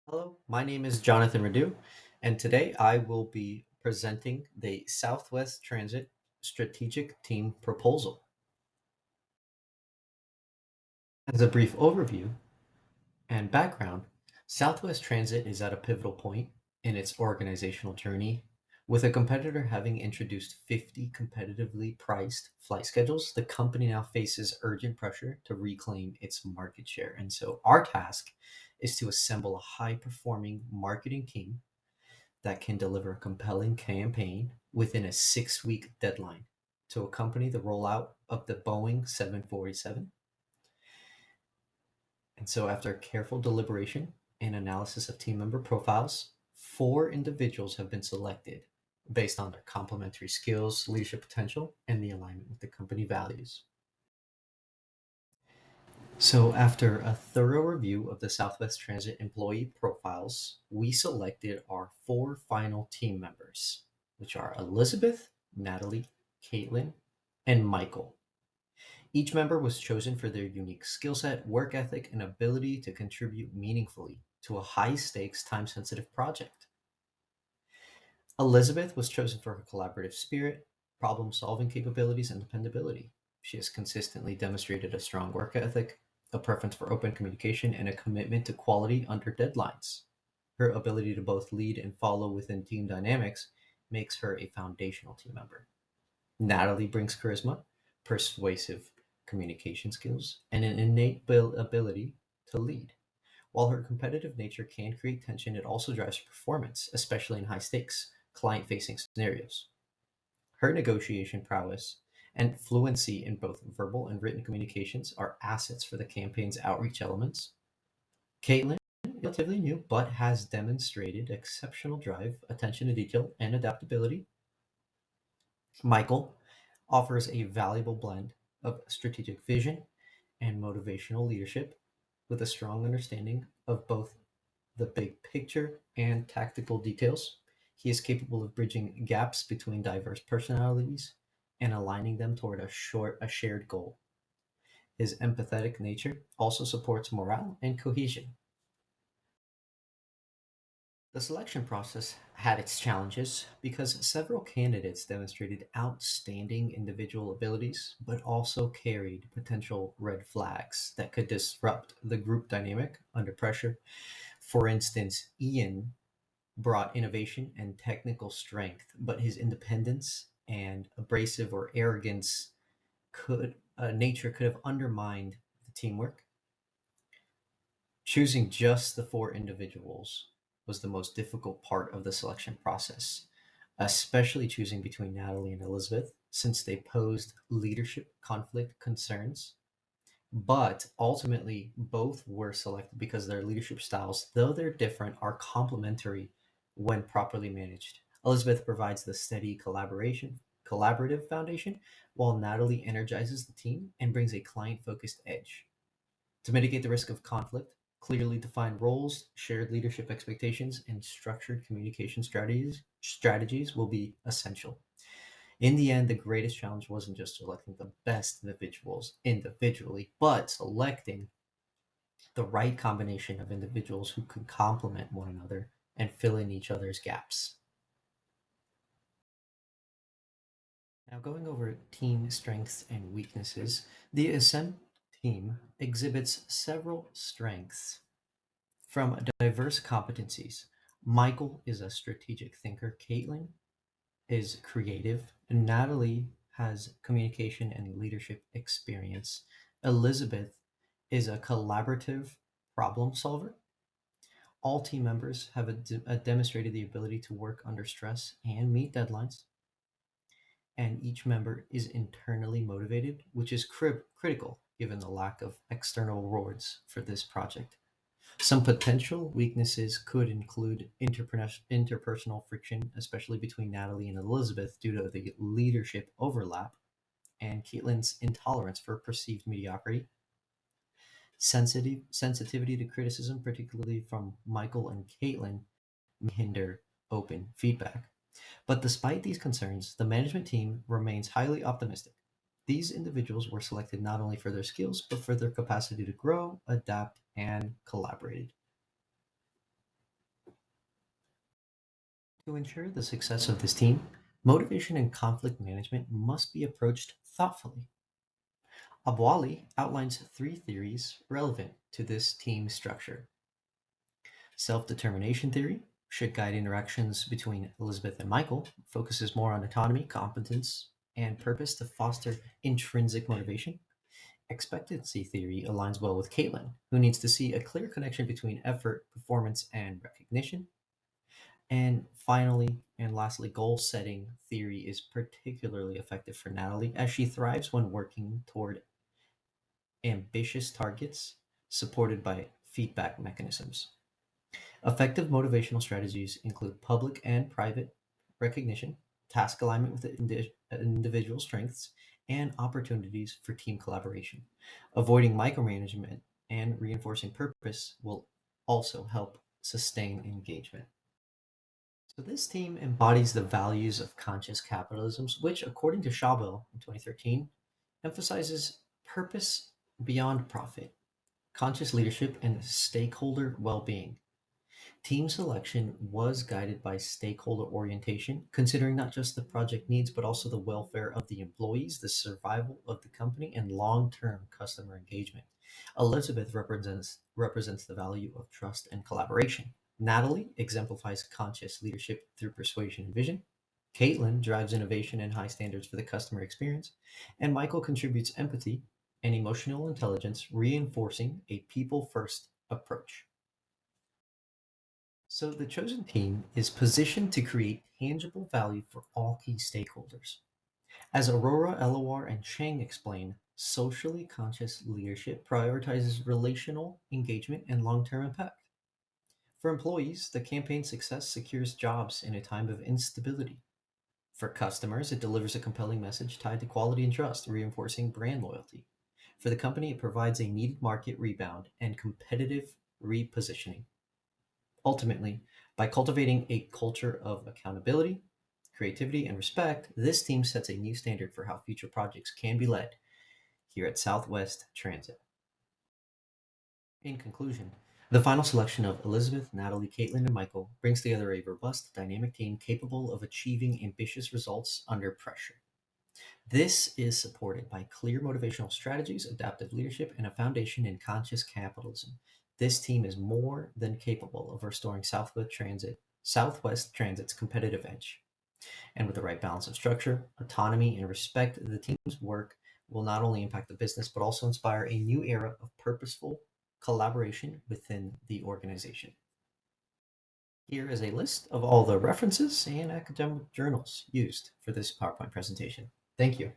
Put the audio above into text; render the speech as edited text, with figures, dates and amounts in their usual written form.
Hello, my name is Jonathan Radu, and today I will be presenting the Southwest Transit Strategic Team Proposal. As a brief overview and background, Southwest Transit is at a pivotal point in its organizational journey, with a competitor having introduced 50 competitively priced flight schedules. The company now faces urgent pressure to reclaim its market share. And so, our task is to assemble a high performing marketing team that can deliver a compelling campaign within a 6-week deadline to accompany the rollout of the Boeing 747. And so, after careful deliberation and analysis of team member profiles, 4 individuals have been selected based on their complementary skills, leadership potential, and the alignment with the company values. So, after a thorough review of the Southwest Transit employee profiles, we selected our 4 final team members, which are Elizabeth, Natalie, Caitlin, and Michael. Each member was chosen for their unique skill set, work ethic, and ability to contribute meaningfully to a high stakes, time sensitive project. Elizabeth was chosen for her collaborative spirit, problem solving capabilities, and dependability. She has consistently demonstrated a strong work ethic, a preference for open communication, and a commitment to quality under deadlines. Her ability to both lead and follow within team dynamics makes her a foundational team member. Natalie brings charisma, persuasive communication skills, and an innate ability to lead. While her competitive nature can create tension, it also drives performance, especially in high stakes, client facing scenarios. Her negotiation prowess and fluency in both verbal and written communications are assets for the campaign's outreach elements. Caitlin is relatively new, but has demonstrated exceptional drive, attention to detail, and adaptability. Michael offers a valuable blend of strategic vision and motivational leadership with a strong understanding of both the big picture and tactical details. He is capable of bridging gaps between diverse personalities and aligning them toward a shared goal. His empathetic nature also supports morale and cohesion. The selection process had its challenges because several candidates demonstrated outstanding individual abilities, but also carried potential red flags that could disrupt the group dynamic under pressure. For instance, Ian brought innovation and technical strength, but his independence and abrasive or arrogance could nature could have undermined the teamwork. Choosing just the 4 individuals was the most difficult part of the selection process, especially choosing between Natalie and Elizabeth, since they posed leadership conflict concerns. But ultimately, both were selected because their leadership styles, though they're different, are complementary when properly managed. Elizabeth provides the steady collaborative foundation, while Natalie energizes the team and brings a client focused edge. To mitigate the risk of conflict, clearly defined roles, shared leadership expectations, and structured communication strategies will be essential. In the end, the greatest challenge wasn't just selecting the best individuals individually, but selecting the right combination of individuals who could complement one another and fill in each other's gaps. Now, going over team strengths and weaknesses, the Ascent team exhibits several strengths from diverse competencies. Michael is a strategic thinker. Caitlin is creative. Natalie has communication and leadership experience. Elizabeth is a collaborative problem solver. All team members have demonstrated the ability to work under stress and meet deadlines, and each member is internally motivated, which is critical given the lack of external rewards for this project. Some potential weaknesses could include interpersonal friction, especially between Natalie and Elizabeth, due to the leadership overlap, and Caitlin's intolerance for perceived mediocrity. Sensitivity to criticism, particularly from Michael and Caitlin, may hinder open feedback. But despite these concerns, the management team remains highly optimistic. These individuals were selected not only for their skills, but for their capacity to grow, adapt, and collaborate. To ensure the success of this team, motivation and conflict management must be approached thoughtfully. Abwali outlines three theories relevant to this team structure. Self determination theory should guide interactions between Elizabeth and Michael, focuses more on autonomy, competence, and purpose to foster intrinsic motivation. Expectancy theory aligns well with Caitlin, who needs to see a clear connection between effort, performance, and recognition. And finally, and lastly, goal setting theory is particularly effective for Natalie as she thrives when working toward ambitious targets supported by feedback mechanisms. Effective motivational strategies include public and private recognition, task alignment with the individual strengths, and opportunities for team collaboration. Avoiding micromanagement and reinforcing purpose will also help sustain engagement. So this team embodies the values of conscious capitalism, which, according to Schaubel in 2013, emphasizes purpose beyond profit, conscious leadership, and stakeholder well-being. Team selection was guided by stakeholder orientation, considering not just the project needs, but also the welfare of the employees, the survival of the company, and long-term customer engagement. Elizabeth represents the value of trust and collaboration. Natalie exemplifies conscious leadership through persuasion and vision. Caitlin drives innovation and high standards for the customer experience. And Michael contributes empathy and emotional intelligence, reinforcing a people first approach. So the chosen team is positioned to create tangible value for all key stakeholders. As Aurora, Elawar, and Chang explain, socially conscious leadership prioritizes relational engagement and long-term impact. For employees, the campaign's success secures jobs in a time of instability. For customers, it delivers a compelling message tied to quality and trust, reinforcing brand loyalty. For the company, it provides a needed market rebound and competitive repositioning. Ultimately, by cultivating a culture of accountability, creativity, and respect, this team sets a new standard for how future projects can be led here at Southwest Transit. In conclusion, the final selection of Elizabeth, Natalie, Caitlin, and Michael brings together a robust, dynamic team capable of achieving ambitious results under pressure. This is supported by clear motivational strategies, adaptive leadership, and a foundation in conscious capitalism. This team is more than capable of restoring Southwest Transit's competitive edge. And with the right balance of structure, autonomy, and respect, the team's work will not only impact the business, but also inspire a new era of purposeful collaboration within the organization. Here is a list of all the references and academic journals used for this PowerPoint presentation. Thank you.